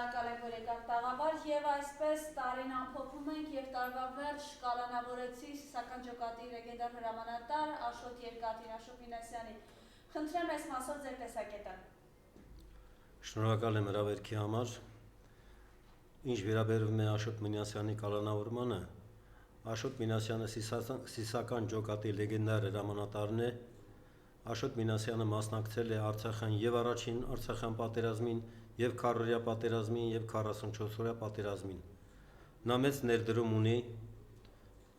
Շնորհակալ եմ, որ եկաք տաղավար եւ այսպես տարին ամփոփում ենք եւ տարվա վերջ կալանավորեցի Սիսական ջոկատի լեգենդար հրամանատար Աշոտ Երկաթին, Աշոտ Մինասյանին։ Խնդրեմ այս մասով ձեր տեսակետը։ Շնորհակալ եմ հրավերքի համար։ Ինչ վերաբերում է Աշոտ Մինասյանի կալանավորմանը, Աշոտ Մինասյանը Սիսական ջոկատի լեգենդար հրամանատարն է։ Աշոտ Մինասյանը մասնակցել է Արցախյան եւ առաջին Արցախյան պատերազմին, եւ քառօրյա պատերազմին, եւ 44-օրյա պատերազմին։ Նա մեծ ներդրում ունի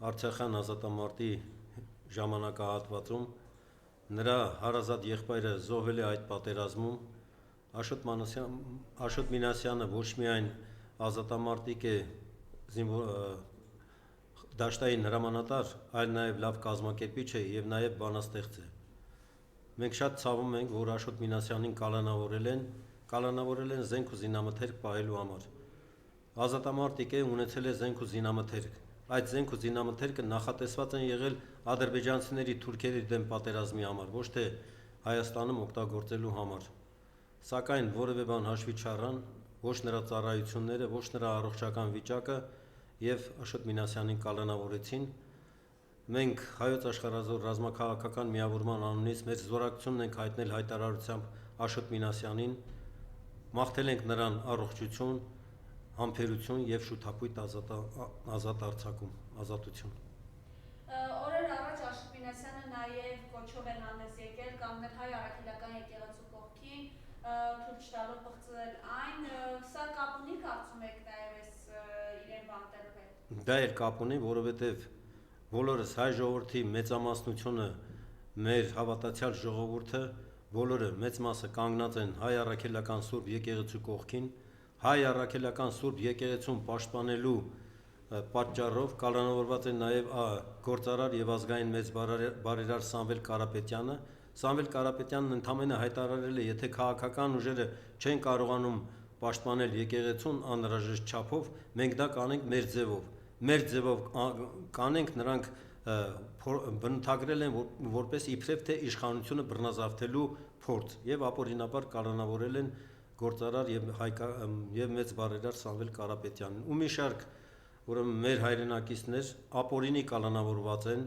Արցախյան ազատամարտի ժամանակահատվածում։ Նրա հարազատ եղբայրը զոհվել է այդ պատերազմում։ Աշոտ Մինասյանը ոչ միայն ազատամարտիկ է, դաշտային հրամանատար, այլ նաեւ լավ կազմակերպիչ է եւ նաեւ բանաստեղծ է։ Մենք շատ ցավում ենք, որ Աշոտ Մինասյանին կալանավորել են զենք ու զինամթերք պահելու համար։ Ազատամարտիկ է, ունեցել է զենք ու զինամթերք։ Այդ զենք ու զինամթերքը նախատեսված են եղել ադրբեջանցիների թուրքերի դեմ պատերազմի համար, ոչ թե Հայաստանում օգտագործելու համար։ Սակայն որևէ բան հաշվի չառան, ոչ նրա ծառայությունները, ոչ նրա առողջական վիճակը եւ Աշոտ Մինասյանին կալանավորեցին։ Մենք հայոց աշխարհազոր ռազմաքաղաքական միավորման անունից մեր զորակցությունն ենք հայտնել հայտարարությամբ Աշոտ Մինասյանին, մաղթել ենք նրան առողջություն, համբերություն եւ շուտապույտ ազատ արձակություն։ Օրեր առաջ Աշոտ Մինասյանը նաեւ կոչով են հանդես եկել կանգնել հայ առաքելական եկեղեցու կողքին, թույլ տալով բացել այն, սա կապ ունի կարծում եք նաեւ այս իրեն բանտելու հետ։ Դա էլ կապ ունի, որովհետեւ բոլորս հայ ժողովրդի մեծամասնությունը, մեր հավատացյալ ժողովուրդը, բոլորը մեծ մասը կանգնած են հայ առաքելական Սուրբ եկեղեցու կողքին, հայ առաքելական Սուրբ եկեղեցուն պաշտպանելու պատճառով կալանավորված է նաեւ գործարար եւ ազգային մեծ բարերար Սամվել Կարապետյանը։ Սամվել Կարապետյանն ընդամենը հայտարարել է, եթե քաղաքական ուժերը չեն կարողանում պաշտպանել եկեղեցուն անհրաժեշտ չափով, մենք դա կանենք մեր ձևով։ Մեր ձևով կանենք, նրանք բնութագրել են որպես իբրև թե իշխանությունը բռնազավթելու փորձ եւ ապօրինաբար կալանավորել են գործարար եւ մեծ բարերար Սամվել Կարապետյանին։ Ու մի շարք ուրեմն մեր հայրենակիցներ ապօրինի կալանավորված են,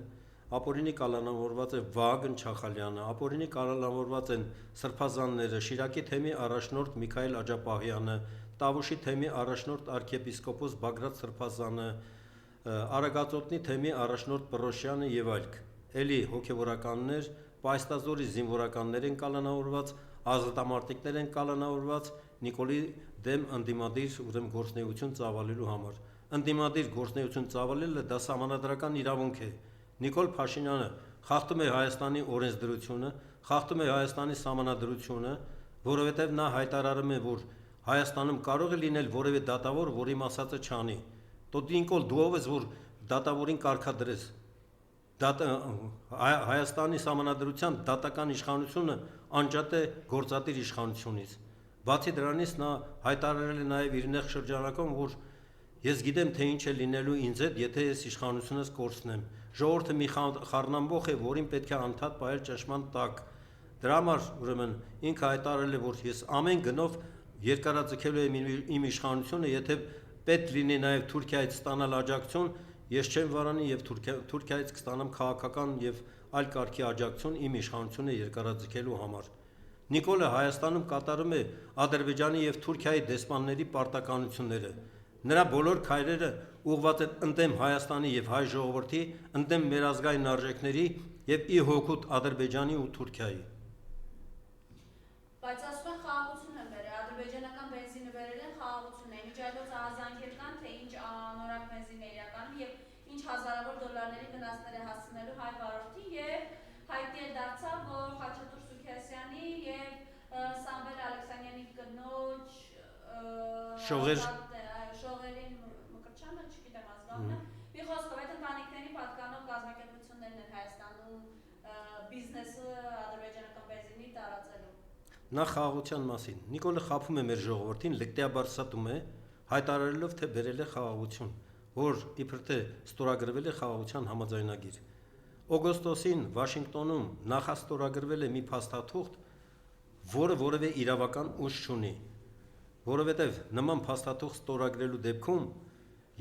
ապօրինի կալանավորված է Վահագն Չախալյանը, ապօրինի կալանավորված են սրբազանները, Շիրակի թեմի առաջնորդ Միքայել Աջապահյանը, Տավուշի թեմի առաջնորդ arczepiskopos Բագրատ Սրբազանը, Արագածոտնի թեմի առաջնորդ Պռոշյանը եւ այլք։ Էլի հոգեվորականներ, Պայստազորի զինվորականներ են կալանավորված, ազատամարտիկներ են կալանավորված Նիկոլի դեմ ընդդիմադիր ուրեմն գործունեություն ծավալելու համար։ Ընդդիմադիր գործունեություն ծավալելը դա սահմանադրական իրավունք է։ Նիկոլ Փաշինյանը խախտում է Հայաստանի օրենսդրությունը, խախտում է Հայաստանի սահմանադրությունը, որովհետեւ նա հայտարարում է, որ Հայաստանում կարող է լինել որևէ դատավոր, որի ասածը չանի։ Նիկոլ, դու ով ես, որ դատավորին կարգադրես։ Հայաստանի սահմանադրության դատական իշխանությունը անջատ է գործադիր իշխանությունից։ Բացի դրանից նա հայտարարել է նաեւ իր նեղ շրջանակում, որ ես գիտեմ, թե ինչ է լինելու ինձ հետ, եթե ես իշխանությունս կորցնեմ։ Ժողովուրդը մի խառնամբոխ է, որին պետք է անդադ պահել ճնշման տակ։ Դրա համար ուրեմն ինքը հայտարարել է, որ ես ամեն գնով երկարաձգելու եմ իմ իշխանությունը, եթե պետք լինի նաեւ Թուրքիայից ստանալ աջակցություն, ես չեմ վարանի եւ Թուրքիայից կստանամ քաղաքական եւ այլ կարգի աջակցություն իմ իշխանությունը երկարաձգելու համար։ Նիկոլը Հայաստանում կատարում է Ադրբեջանի եւ Թուրքիայի դեսպանների պարտականությունները։ Նրա բոլոր քայլերը ուղղված են ընդդեմ Հայաստանի եւ հայ ժողովրդի, ընդդեմ մեր ազգային արժեքների եւ ի հօգուտ Ադրբեջանի ու Թուրքիայի։ Բայց ասում են խաղաղություն են բերել, ադրբեջանական բենզինը բերել են խաղաղություն է, միջայլոց ահազանգեր կան, թե ինչ անորակ բենզին է իրականում եւ ինչ հազարավոր դոլարների վնասներ է հասցնելու հայ վարորդին եւ հայտնի է դարձավ, որ Խաչատուր Սուքիասյանի եւ Սամվել Ալեքսանյանի կնոջ շողերին Մկրտչյանը, չգիտեմ ազգանունը, մի խոսքով այդ ընտանիքների պատկանող կազմակերպություններն են Հայաստանում բիզնեսը ադրբեջանական բենզինի տարածելու։ Նա խաղաղության մասին։ Նիկոլը խափում է մեր ժողովրդին, լկտիաբար ստում է, հայտարարելով, թե բերել է խաղաղություն, որ իբր թե ստորագրվել է խաղաղության համաձայնագիր։ Օգոստոսին Վաշինգտոնում նախաստորագրվել է մի փաստաթուղթ, որը որևէ իրավական ուժ չունի։ որովհետև նման փաստաթուղթ ստորագրելու դեպքում,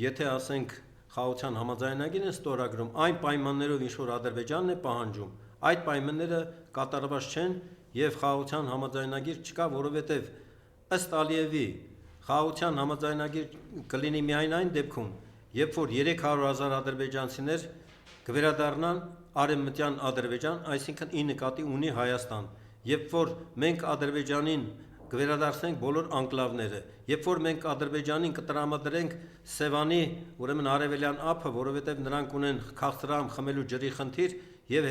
եթե ասենք խաղաղության համաձայնագիրն է ստորագրում, այն պայմաններով ինչ որ Ադրբեջանն է պահանջում, այդ պայմանները կատարված չեն եւ խաղաղության համաձայնագիր չկա, որովհետև ըստ Ալիևի խաղաղության համաձայնագիր կլինի միայն այն դեպքում, երբ որ 300,000 ադրբեջանցիներ կվերադառնան Արևմտյան Ադրբեջան, այսինքն ի նկատի ունի Հայաստան, երբ որ մենք Ադրբեջանին կվերադարձնենք բոլոր անկլավները, երբ որ մենք Ադրբեջանին կտրամադրենք Սևանի, ուրեմն արևելյան ափը, որովհետև նրանք ունեն քաղցրահամ խմելու ջրի խնդիր եւ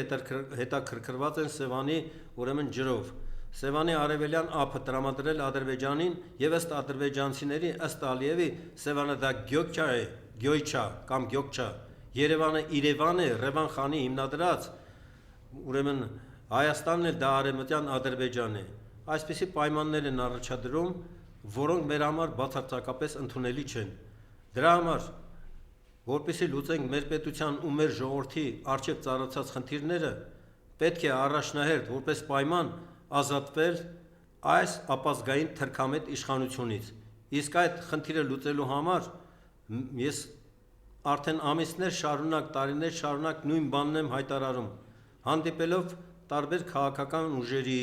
հետաքրքրված են Սևանի, ուրեմն ջրով։ Սևանի արևելյան ափը տրամադրել Ադրբեջանին եւ ըստ ադրբեջանցիների, ըստ Ալիևի, Սևանը դա գյոյչա կամ գյոկչա, Երևանը Իրևան է, Ռևան խանի հիմնադրած, ուրեմն Հայաստանն էլ դա արևմտյան Ադրբեջան է։ Այսպիսի պայմաններ են առաջադրում, որոնք մեր համար բացարձակապես ընդունելի չեն։ Դրա համար, որպեսզի լուծենք մեր պետության ու մեր ժողովրդի առջև ծառացած խնդիրները, պետք է առաջնահերթ որպես պայման ազատվել այս ապազգային թրքամետ իշխանությունից։ Իսկ այդ խնդիրը լուծելու համար ես արդեն ամիսներ շարունակ, տարիներ շարունակ նույն բանն եմ հայտարարում, հանդիպելով տարբեր քաղաքական ուժերի,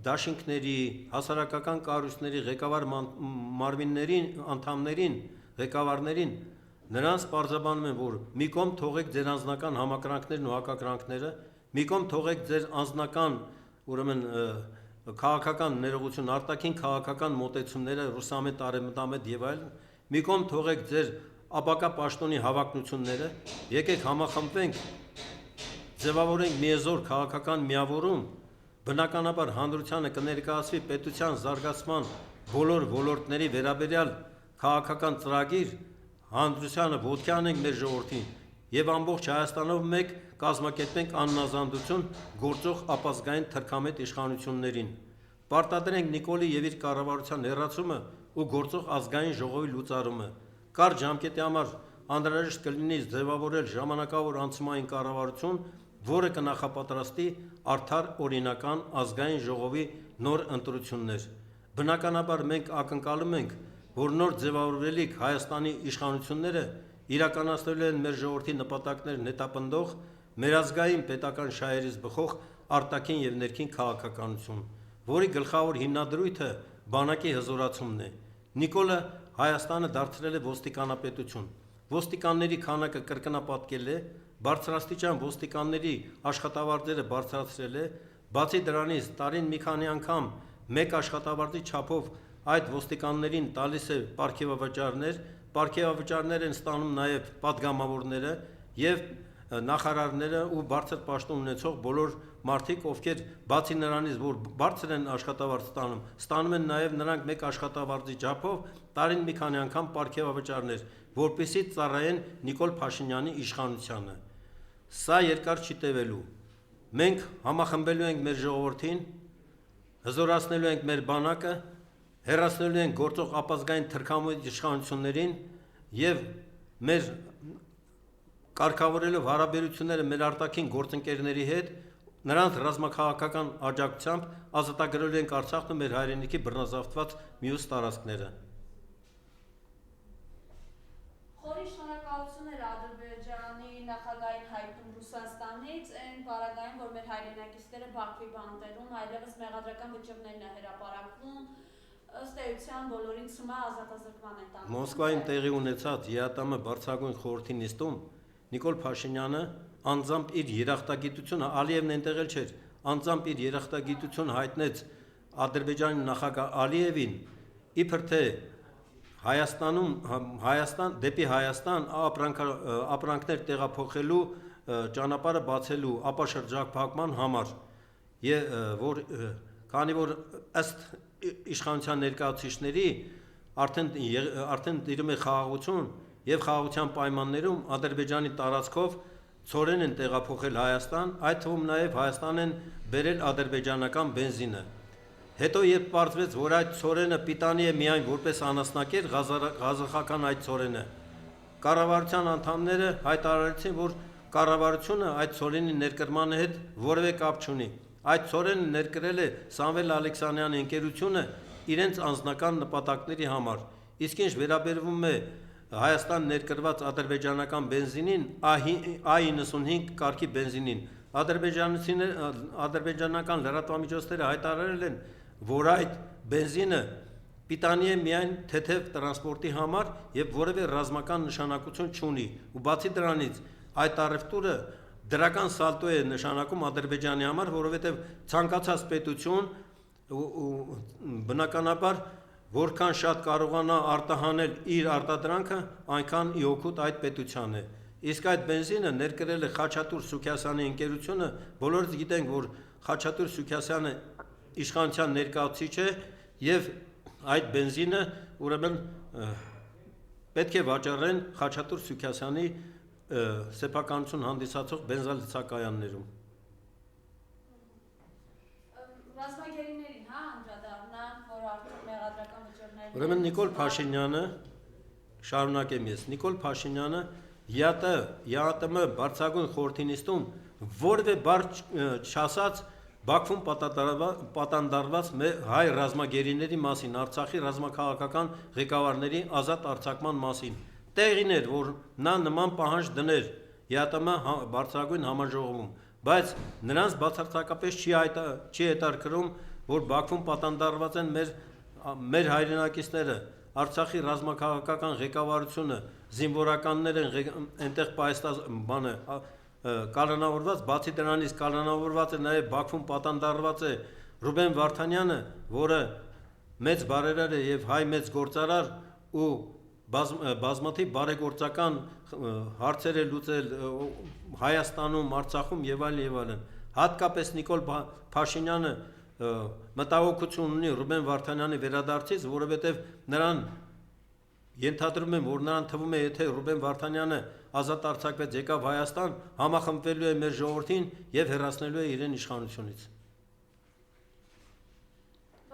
դաշինքների, հասարակական կառույցների ղեկավար մարմիններին, անդամներին, ղեկավարներին, նրանց պարզաբանում են, որ մի կողմ թողեք ձեր անձնական համակրանքներն ու հակակրանքները, մի կողմ թողեք ձեր անձնական, ուրեմն քաղաքական ներողություն, արտաքին քաղաքական մոտեցումները, ռուսամետ, արևմտամետ եւ այլն, մի կողմ թողեք ձեր ապակա պաշտոնի հավակնությունները, եկեք համախմբվենք, ձևավորենք միեզոր քաղաքական միավորում, բնականաբար հանրությանը կներկայացվի պետության զարգացման բոլոր ոլորտների վերաբերյալ քաղաքական ծրագիր, հանրությանը ոտքի անենք մեր ժողովրդին եւ ամբողջ Հայաստանով մեկ կազմակերպենք աննազանդություն գործող ապազգային թրքամետ իշխանություններին։ Պարտադրենք Նիկոլի եւ իր կառավարության հերացումը ու գործող ազգային ժողովի լուծարումը։ Կարճ ժամկետի համար անհրաժեշտ կլինի ձևավորել ժամանակավոր անցումային կառավարություն, որը կնախապատրաստի արդար օրինական ազգային ժողովի նոր ընտրություններ։ Բնականաբար մենք ակնկալում ենք, որ նոր ձևավորվելիք Հայաստանի իշխանությունները իրականացնելու են մեր ժողովրդի նպատակներն հետապնդող, մեր ազգային պետական շահերից բխող արտաքին եւ ներքին քաղաքականություն, որի գլխավոր հիմնադրույթը բանակի հզորացումն է։ Նիկոլը Հայաստանը դարձրել է ոստիկանապետություն։ Ոստիկանների քանակը կրկնապատկել է, բարձրաստիճան ոստիկանների աշխատավարձերը բարձրացրել է, բացի դրանից տարին մի քանի անգամ մեկ աշխատավարձի չափով այդ ոստիկաններին տալիս է պարգևավճարներ են ստանում նաև падգամավորները եւ նախարարները ու բարձր պաշտոն ունեցող բոլոր մարդիկ, ովքեր բացի նրանից, որ բարձր են աշխատավարձ ստանում են նաև նրանք մեկ աշխատավարձի չափով տարին մի քանի անգամ պարգևավճարներ, որպեսզի ծառայեն Նիկոլ Փաշինյանի իշխանությանը։ Սա երկար չի տևելու։ Մենք համախմբելու ենք մեր ժողովրդին, հզորացնելու ենք մեր բանակը, հեռացնելու ենք գործող ապազգային թրքամետ իշխանություններին եւ մեր կարգավորելով հարաբերությունները մեր արտաքին գործընկերների հետ, նրանց ռազմաքաղաքական աջակցությամբ ազատագրելու ենք Արցախն ու մեր հայրենիքի բռնազավթված մյուս տարածքները։ Խորի շնորհակալություն Ադրբեջանի նախագահային հայտնում Ռուսաստանից այն բaragային, որ մեր հայրենակիցները Բաքվի բանտերում այլևս մեղադրական վճիռներն է հրապարակվում, ըստ էության բոլորին ցումա ազատազրկման են տանում։ Մոսկվայում տեղի ունեցած ԵԱՏՄ բարձրագույն խորհրդի նիստում Նիկոլ Փաշինյանը անձամբ իր երախտագիտությունը, Ալիևն այնտեղ չէր, անձամբ իր երախտագիտությունը հայտնեց Ադրբեջանի նախագահ Ալիևին, իբր թե Հայաստան դեպի Հայաստան ապրանքներ տեղափոխելու ճանապարհը բացելու ապաշրջափակման համար, քանի որ ըստ իշխանության ներկայացուցիչների արդեն տիրում է խաղաղություն եւ խաղաղության պայմաններում Ադրբեջանի տարածքով ցորեն են տեղափոխել Հայաստան, այդ թվում նաեւ Հայաստան են բերել ադրբեջանական բենզինը։ Հետո երբ պարզվեց, որ այդ ցորենը պիտանի է միայն որպես անասնակեր, ղազախական այդ ցորենը, կառավարության անդամները հայտարարեցին, որ կառավարությունը այդ ցորենի ներկրմանը հետ որևէ կապ չունի։ Այդ ցորենը ներկրել է Սամվել Ալեքսանյանի ընկերությունը իրենց անձնական նպատակների համար։ Իսկ ինչ վերաբերվում է Հայաստան ներկրված ադրբեջանական բենզինին, A95 կարգի բենզինին, ադրբեջանական լրատվամիջոցները հայտարարել են, որ այդ բենզինը պիտանի է միայն թեթև տրանսպորտի համար եւ որևէ ռազմական նշանակություն չունի, ու բացի դրանից այդ առևտուրը դրական սալտո է նշանակում Ադրբեջանի համար, որովհետեւ ցանկացած պետություն բնականաբար որքան շատ կարողանա արտահանել իր արտադրանքը, այնքան ի օգուտ այդ պետության է։ Իսկ այդ բենզինը ներկրել է Խաչատուր Սուքիասյանի ընկերությունը, բոլորս գիտենք, որ Խաչատուր Սուքիասյանը իշխանության ներկայացուցիչ է եւ այդ բենզինը ուրեմն պետք է վաճառեն Խաչատուր Սուքիասյանի սեփականություն հանդիսացող բենզալցակայաններում։ Ռազմագերիներին, անդրադառնանք, որ արդեն մեղադրական վճռներ։ Ուրեմն Նիկոլ Փաշինյանը, շարունակեմ ես, Նիկոլ Փաշինյանը ԵԱՏՄ բարձրագույն խորհրդի նիստում որևէ բառ չասաց Բաքվում պատանդարված հայ ռազմագերիների մասին, Արցախի ռազմաքաղաքական ղեկավարների ազատ արձակման մասին։ Տեղին էր, որ նա նման պահանջ դներ ԵԱՏՄ բարձրագույն համաժողովում, բայց նրանց բացարձակապես չի հետաքրքրում, որ Բաքվում պատանդարված են մեր հայրենակիցները, Արցախի ռազմաքաղաքական ղեկավարությունը, զինվորականներ են այնտեղ կալանավորված, բացի դրանից կալանավորված է նաև Բաքվում պատանդարված է Ռուբեն Վարդանյանը, որը մեծ բարերար է եւ հայ մեծ գործարար ու բազմաթիվ բարեգործական հարցեր է լուծել Հայաստանում, Արցախում եւ այլն։ Հատկապես Նիկոլ Փաշինյանը մտահոգություն ունի Ռուբեն Վարդանյանի վերադարձից, որովհետեւ նրան ենթադրում եմ, որ նրան թվում է, եթե Ռուբեն Վարդանյանը ազատ արձակվեց եկավ Հայաստան, համախմբվելու է մեր ժողովրդին եւ հեռացնելու է իրեն իշխանությունից։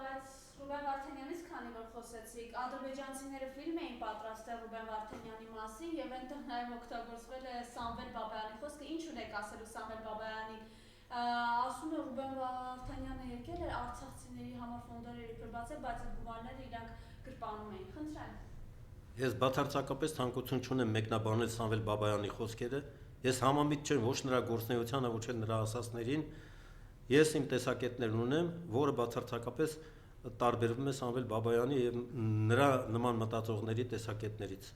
Բայց Ռուբեն Վարդանյանից քանի որ խոսեցիք, ադրբեջանցիները ֆիլմ էին պատրաստել Ռուբեն Վարդանյանի մասին եւ այնտեղ նաեւ օգտագործվել է Սամվել Բաբայանի խոսքը, ինչ ունեք ասելու Սամվել Բաբայանի, ասում է Ռուբեն Վարդանյանը եկել էր արցախցիների համար ֆոնդեր բացել, բայց այդ գումարները իրանք գրպանում էին։ Խնդրեմ։ Ես բացարձակապես ցանկություն չունեմ մեկնաբանել Սամվել Բաբայանի խոսքերը։ Ես համամիտ չեմ ոչ նրա գործունեությանը, ոչ էլ նրա ասածներին։ Ես իմ տեսակետներն ունեմ, որը բացարձակապես տարբերվում է Սամվել Բաբայանի եւ նրա նման մտածողների տեսակետներից։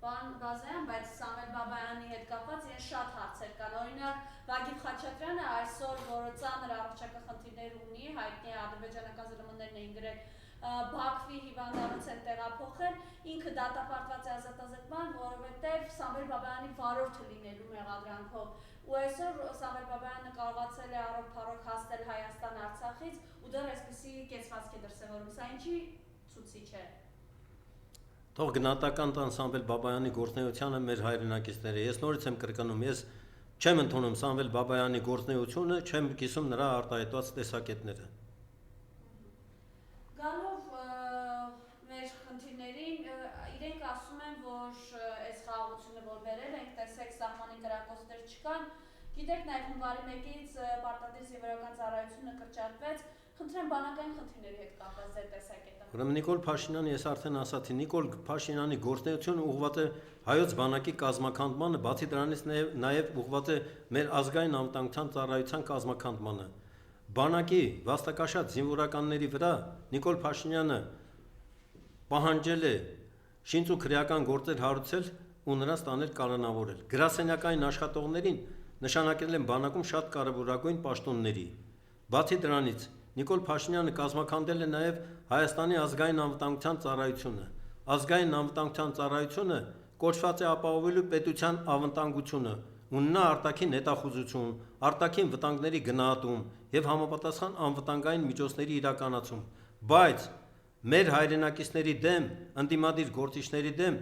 Պարոն Բազարյան, բայց Սամվել Բաբայանի հետ կապված իրեն շատ հարցեր կան։ Օրինակ, Վագիվ Խաչատրյանը այսօր, որը ծանր առողջական խնդիրներ ունի, հայտնի ադրբեջանական ԶԼՄ-ներն էին գրել Բաքվի հիվանդանոց են տեղափոխել, ինքը դատապարտված է ազատազրկման, որովհետև Սամվել Բաբայանի վարորդը լինելու մեղադրանքով։ Ու այսօր Սամվել Բաբայանը կարողացել է առողջ հասնել Հայաստան Արցախից ու դեռ այսպիսի կեցվածք է դրսևորում։ Սա ինչի ցուցիչ է։ Թող գնահատական տան Սամվել Բաբայանի գործունեությանը մեր հայրենակիցները։ Ես նորից եմ կրկնում, ես չեմ ընդունում Սամվել Բաբայանի գործունեությունը, չեմ կիսում նրա արտահայտված տեսակետները։ Գալով մեր խնդիրներին, իրենք ասում են, որ այս խաղաղությունը որ բերել ենք, տեսեք սահմանի կրակոցներ չկան, գիտեք նաև հունվարի 1-ից պարտադիր զինվորական ծառայությունը կրճատվեց, խնդրեմ բանակային խնդիրների հետ կապված ձեր տեսակետը։ Ուրեմն Նիկոլ Փաշինյանը, ես արդեն ասացի, Նիկոլ Փաշինյանի գործունեությունը ուղղված է հայոց բանակի կազմաքանդմանը, բացի դրանից նաև ուղղված է մեր ազգային անվտանգության ծառայության կազմաքանդմանը։ Բանակի վաստակաշատ զինվորականների վրա Նիկոլ Փաշինյանը պահանջել է շինծ ու քրեական գործեր հարուցել ու նրանց տանել կալանավորել։ Գրասենյակային աշխատողներին նշանակել են բանակում շատ կարևորագույն պաշտոնների։ Բացի դրանից Նիկոլ Փաշինյանը կազմաքանդել է նաև Հայաստանի ազգային անվտանգության ծառայությունը։ Ազգային անվտանգության ծառայությունը կոչված է ապահովելու պետության անվտանգությունը, ունենա արտաքին հետախուզություն, արտաքին վտանգների գնահատում եւ համապատասխան անվտանգային միջոցների իրականացում, բայց մեր հայրենակիցների դեմ, ընդդիմադիր գործիչների դեմ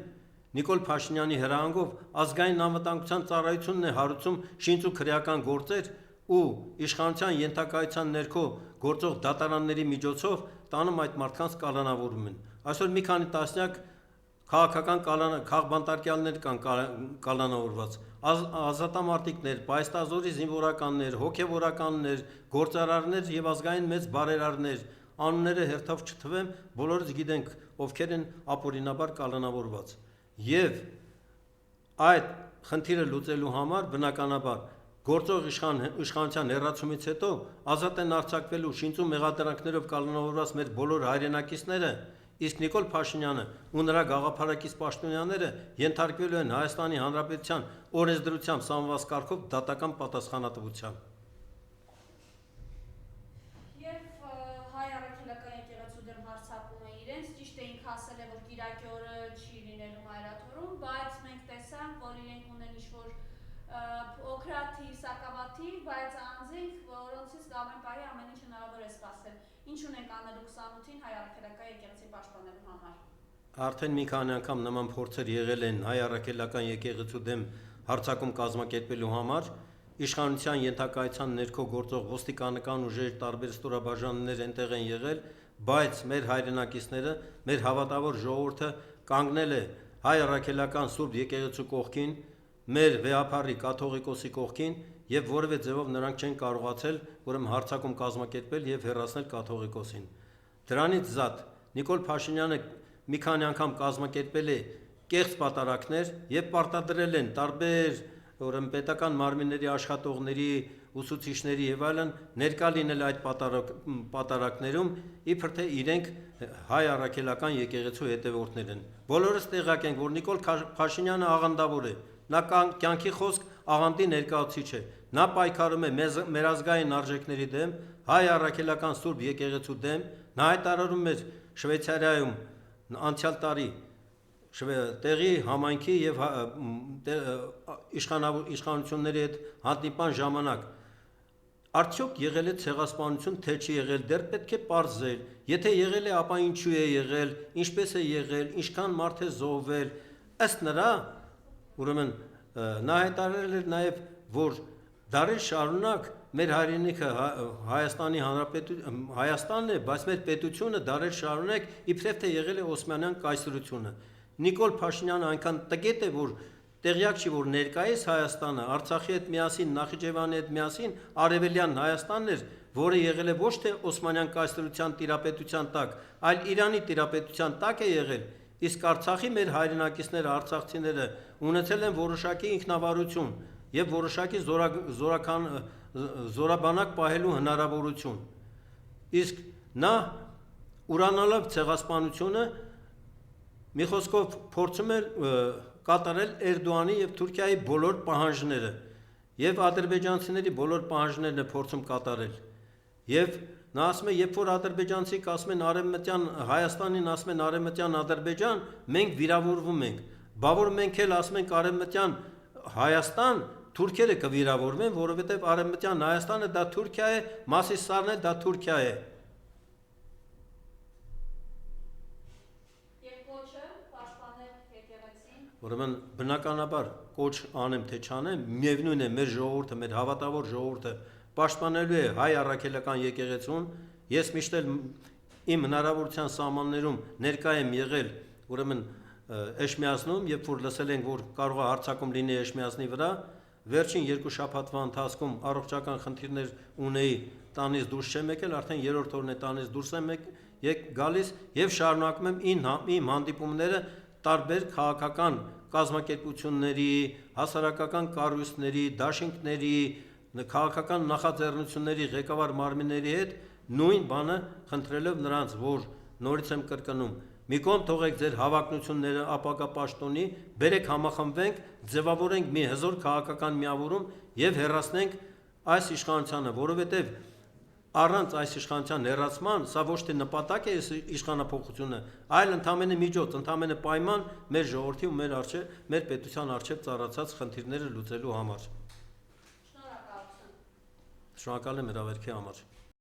Նիկոլ Փաշինյանի հրահանգով ազգային անվտանգության ծառայությունն է հարուցում շինծ ու քրեական գործեր ու իշխանության ենթակայության ներքո գործող դատարանների միջոցով տանում այդ մարդկանց կալանավորում են։ Այսօր մի քանի տասնյակ քաղաքական քաղբանտարկյալներ կան կալանավորված, ազատամարտիկներ, պայստազորի զինվորականներ, հոգևորականներ, գործարարներ եւ ազգային մեծ բարերարներ, անունները հերթով չթվեմ, բոլորս գիտենք ովքեր են ապօրինաբար կալանավորված։ Եվ այդ խնդիրը լուծելու համար բնականաբար գործող իշխանության հեռացումից հետո ազատ են արձակվելու շինծու մեղադրանքներով կալանավորված մեր բոլոր հայրենակիցները, իսկ Նիկոլ Փաշինյանը ու նրա գաղափարակից պաշտոնյաները ենթարկվելու են Հայաստանի Հանրապետության օրենսդրությամբ սահմանված կարգով դատական պատասխանատվության։ Եվ հայ առաքելական եկեղեցու դեմ հարձակում է իրենց, ճիշտ է ինքը ասել է, որ կիրակի օրը չի լինելու մայրաթորում, բայց մենք տեսանք, որ իրենք ունեն ինչ-որ օքրաթի, սակավաթի, բայց անձինք, որոնցից գավեն պահի ամեն ինչ հնարավոր է սպասել։ Ինչ ունենք անելու 28-ին հայ առաքելական եկեղեցի պաշտպանելու համար։ Արդեն մի քանի անգամ նման փորձեր եղել են հայ առաքելական եկեղեցու դեմ հարձակում կազմակերպելու համար, իշխանության ենթակայության ներքո գործող ոստիկանական ուժեր, տարբեր ստորաբաժանումներ այնտեղ են եղել, բայց մեր հայրենակիցները, մեր հավատավոր ժողովուրդը կանգնել է հայ առաքելական Սուրբ եկեղեցու կողքին, մեր վեհափառի կաթողիկոսի կողքին եւ որևէ ձևով նրանք չեն կարողացել ուրեմն հարձակում կազմակերպել եւ հեռացնել կաթողիկոսին։ Դրանից զատ Նիկոլ Փաշինյանը մի քանի անգամ կազմակերպել է կեղծ պատարակներ եւ պարտադրել են տարբեր ուրեմն պետական մարմինների աշխատողների, ուսուցիչների եւ այլն ներկա լինել այդ պատարակներում, իբր թե իրենք հայ առաքելական եկեղեցու հետևորդներ են։ Բոլորս տեղյակ ենք, որ Նիկոլ Փաշինյանը աղանդավոր է, նա կյանքի խոսք աղանդի ներկայացուցիչ է, նա պայքարում է մեր ազգային արժեքների դեմ, հայ առաքելական Սուրբ եկեղեցու դեմ, նա հայտարարում էր Շվեյցարիայում անցյալ տարի տեղի համայնքի եւ իշխանությունների հետ հանդիպան ժամանակ արդյոք եղել է ցեղասպանություն, թե չի եղել, դեռ պետք է պարզել, եթե եղել է, ապա ինչու է եղել, ինչպես է եղել, ինչքան մարդ է զոհվել, ըստ նրա, ուրեմն նա հայտարարել էր նաեւ, որ դարեր շարունակ մեր հայրենիքը Հայաստանն է, բայց մեր պետությունը դարեր շարունակ իբրև թե եղել է Օսմանյան կայսրությունը։ Նիկոլ Փաշինյանը այնքան տգետ է, որ տեղյակ չի, որ ներկայիս Հայաստանը Արցախի հետ միասին, Նախիջևանի հետ միասին արևելյան Հայաստանն էր, որը եղել է ոչ թե Օսմանյան կայսրության տիրապետության տակ, այլ Իրանի տիրապետության տակ է եղել, իսկ Արցախի մեր հայրենակիցները, արցախցիները ունեցել են որոշակի ինքնավարություն եւ որոշակի զորաբանակ պահելու հնարավորություն։ Իսկ նա ուրանալով ցեղասպանությունը մի խոսքով փորձում էր կատարել Էրդողանի եւ Թուրքիայի բոլոր պահանջները եւ ադրբեջանցիների բոլոր պահանջներն է փորձում կատարել։ Եվ նա ասում է, երբ որ ադրբեջանցիք ասում են արևմտյան Հայաստանին, ասում են արևմտյան Ադրբեջան, մենք վիրավորվում ենք։ Բա որ մենք էլ ասում ենք արևմտյան Հայաստան, թուրքերը կվիրավորվեն, որովհետեւ արևմտյան Հայաստանը դա Թուրքիա է, Մասիսարն է դա Թուրքիա է։ Ուրեմն բնականաբար կոչ անեմ թե չանեմ, միևնույն է մեր ժողովուրդը, մեր հավատավոր ժողովուրդը պաշտպանելու է հայ առաքելական եկեղեցուն, ես միշտ էլ իմ հնարավորության սահմաններում ներկա եմ եղել, ուրեմն Էշմիածնում, երբ որ լսել ենք, որ կարող է հարձակում լինի Էշմիածնի վրա, վերջին 2 շաբաթվա ընթացքում առողջական խնդիրներ ունեի, տանից դուրս չեմ եկել, արդեն 3-րդ օրն է տանից դուրս եմ գալիս եւ շարունակում եմ իմ հանդիպումները տարբեր քաղաքական կազմակերպությունների, հասարակական կառույցների, դաշինքների, քաղաքական նախաձեռնությունների ղեկավար մարմինների հետ նույն բանը խնդրելով նրանց, որ նորից եմ կրկնում, մի կողմ թողեք ձեր հավակնությունները ապագա պաշտոնի, բերեք համախմբվենք, ձևավորենք մի հզոր քաղաքական միավորում եւ հեռացնենք այս իշխանությանը, որովհետեւ առանց այս իշխանության հեռացման, սա ոչ թե նպատակ է իշխանափոխությունը, այլ ընդամենը միջոց, ընդամենը պայման մեր ժողովրդի ու մեր պետության առջև ծառացած խնդիրները լուծելու համար։ Շնորհակալություն։ Շնորհակալ եմ հրավերքի համար։